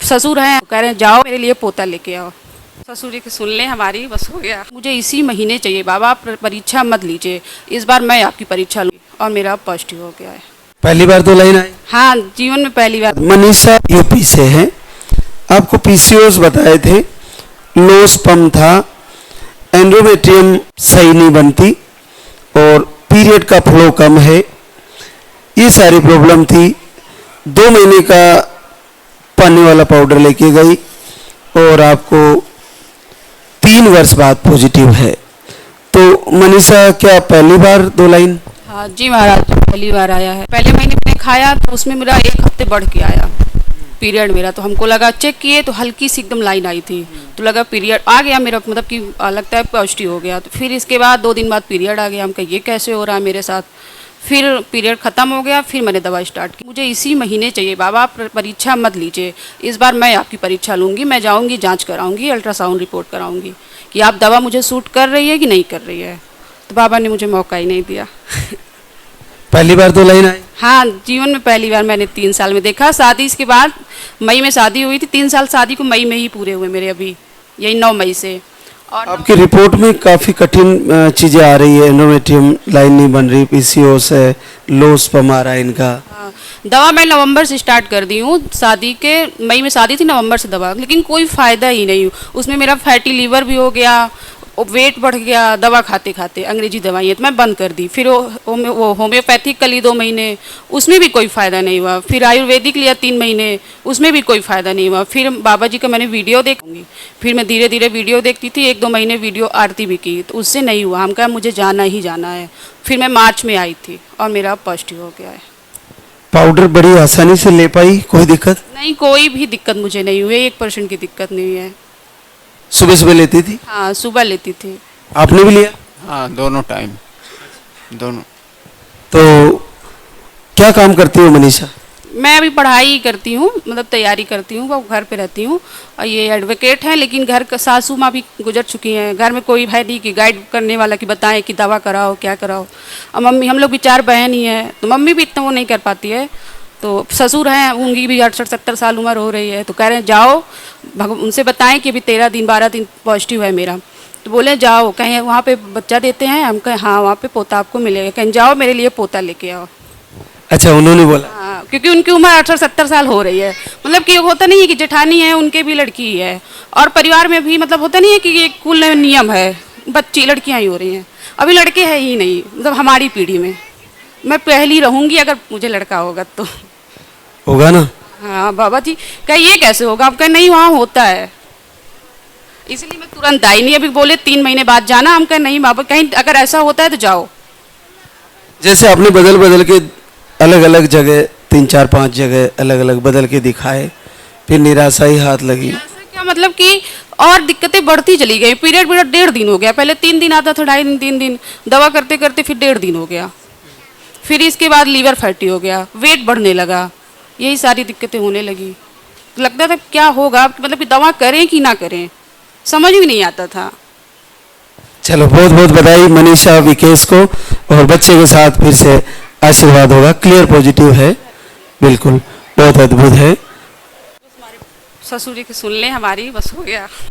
ससुर हैं, कह रहे हैं जाओ मेरे लिए पोता लेके आओ। ससुर जी की सुन लें हमारी, बस हो गया। मुझे इसी महीने चाहिए बाबा, आप परीक्षा मत लीजिए, इस बार मैं आपकी परीक्षा लूँगी और मेरा पॉजिटिव हो गया है। पहली बार 2 लाइन आई। हाँ, जीवन में पहली बार। मनीषा यूपी से है, आपको पीसीओएस बताए थे, लो स्पर्म था, एंडोमेट्रियम सही नहीं बनती और पीरियड का फ्लो कम है, ये सारी प्रॉब्लम थी। 2 महीने का पानी वाला पाउडर लेके गई और आपको 3 वर्ष बाद पॉजिटिव है। तो मनीषा क्या पहली बार 2 लाइन? हाँ जी महाराज, पहली बार आया है। पहले महीने मैंने खाया तो उसमें मेरा 1 हफ्ते बढ़ के आया पीरियड मेरा, तो हमको लगा, चेक किए तो हल्की सी एकदम लाइन आई थी, तो लगा पीरियड आ गया मेरा, मतलब कि लगता है पॉजिटिव हो गया। तो फिर इसके बाद 2 दिन बाद पीरियड आ गया। हम कहा ये कैसे हो रहा है मेरे साथ। फिर पीरियड ख़त्म हो गया, फिर मैंने दवा स्टार्ट की। मुझे इसी महीने चाहिए बाबा, आप परीक्षा मत लीजिए, इस बार मैं आपकी परीक्षा लूँगी, मैं जाऊँगी जाँच कराऊँगी, अल्ट्रासाउंड रिपोर्ट कराऊँगी कि आप दवा मुझे सूट कर रही है कि नहीं कर रही है। तो बाबा ने मुझे मौका ही नहीं दिया। पहली बार 2 लाइन आई। हाँ, जीवन में पहली बार मैंने 3 साल में देखा। शादी इसके बाद मई में शादी हुई थी, 3 साल शादी को मई में ही पूरे हुए मेरे, अभी यही 9 मई से। और आपकी रिपोर्ट में काफ़ी कठिन चीज़ें आ रही है, एंडोमेट्रियम लाइन नहीं बन रही, पीसीओएस है, लो स्पर्म आ रहा है इनका। हाँ, दवा मैं नवंबर से स्टार्ट कर दी हूँ, शादी के मई में शादी थी, नवंबर से दवा, लेकिन कोई फ़ायदा ही नहीं। उसमें मेरा फैटी लीवर भी हो गया, वेट बढ़ गया दवा खाते खाते, अंग्रेजी दवाइयाँ तो मैं बंद कर दी। फिर वो होम्योपैथिक कली 2 महीने, उसमें भी कोई फ़ायदा नहीं हुआ। फिर आयुर्वेदिक लिया 3 महीने, उसमें भी कोई फ़ायदा नहीं हुआ। फिर बाबा जी का मैंने वीडियो देखूंगी, फिर मैं धीरे धीरे वीडियो देखती थी, 1-2 महीने वीडियो आरती भी की, तो उससे नहीं हुआ। हम कहा मुझे जाना ही जाना है। फिर मैं मार्च में आई थी और मेरा पॉजिटिव हो गया है। पाउडर बड़ी आसानी से ले पाई, कोई दिक्कत नहीं, कोई भी दिक्कत मुझे नहीं हुई, 1% की दिक्कत नहीं है। सुबह सुबह लेती थी? हाँ, सुबह लेती थी। आपने भी लिया? हाँ, दोनों टाइम, दोनों। तो क्या काम करती हो मनीषा? मैं अभी पढ़ाई करती हूँ, मतलब तैयारी करती हूँ, वो घर पे रहती हूँ। और ये एडवोकेट हैं, लेकिन घर का सासू माँ भी गुजर चुकी हैं, घर में कोई है नहीं कि गाइड करने वाला कि बताएं कि दवा कराओ क्या कराओ। और मम्मी, हम लोग भी 4 बहन ही हैं, तो मम्मी भी इतना वो नहीं कर पाती है। तो ससुर हैं, उनकी भी 68-70 साल उम्र हो रही है, तो कह रहे हैं जाओ उनसे बताएं कि अभी 13 दिन 12 दिन पॉजिटिव है मेरा। तो बोले जाओ, कहें वहाँ पे बच्चा देते हैं, हम कहें हाँ वहाँ पे पोता आपको मिलेगा, कहें जाओ मेरे लिए पोता लेके आओ। अच्छा, उन्होंने बोला? हाँ, क्योंकि उनकी उम्र 68-70 साल हो रही है। मतलब कि होता नहीं है कि जेठानी है उनके भी लड़की है, और परिवार में भी मतलब होता नहीं है कि ये कुल नियम है, बच्ची लड़कियाँ ही हो रही हैं, अभी लड़के हैं ही नहीं। मतलब हमारी पीढ़ी में मैं पहली रहूँगी अगर मुझे लड़का होगा तो। होगा ना? हाँ बाबा जी, कहे ये कैसे होगा? आप कहे नहीं वहाँ होता है, इसलिए मैं तुरंत आई नहीं। अभी बोले 3 महीने बाद जाना, हम कहे नहीं बाबा, कहीं अगर ऐसा होता है तो जाओ। जैसे आपने बदल बदल के अलग अलग जगह 3-4-5 जगह अलग अलग बदल के दिखाए, फिर निराशा ही हाथ लगी। ऐसा क्या, मतलब कि और दिक्कतें बढ़ती चली गई। पीरियड 1.5 दिन हो गया, पहले 3 दिन आता था, 2.5 दिन 3 दिन, दवा करते करते फिर 1.5 दिन हो गया। फिर इसके बाद लीवर फैटी हो गया, वेट बढ़ने लगा, यही सारी दिक्कतें होने लगी। लगता था क्या होगा, मतलब कि दवा करें कि ना करें, समझ भी नहीं आता था। चलो, बहुत बहुत बधाई मनीषा विकेश को, और बच्चे के साथ फिर से आशीर्वाद होगा। क्लियर पॉजिटिव है, बिल्कुल बहुत अद्भुत है। ससुर जी की सुन लें हमारी, बस हो गया।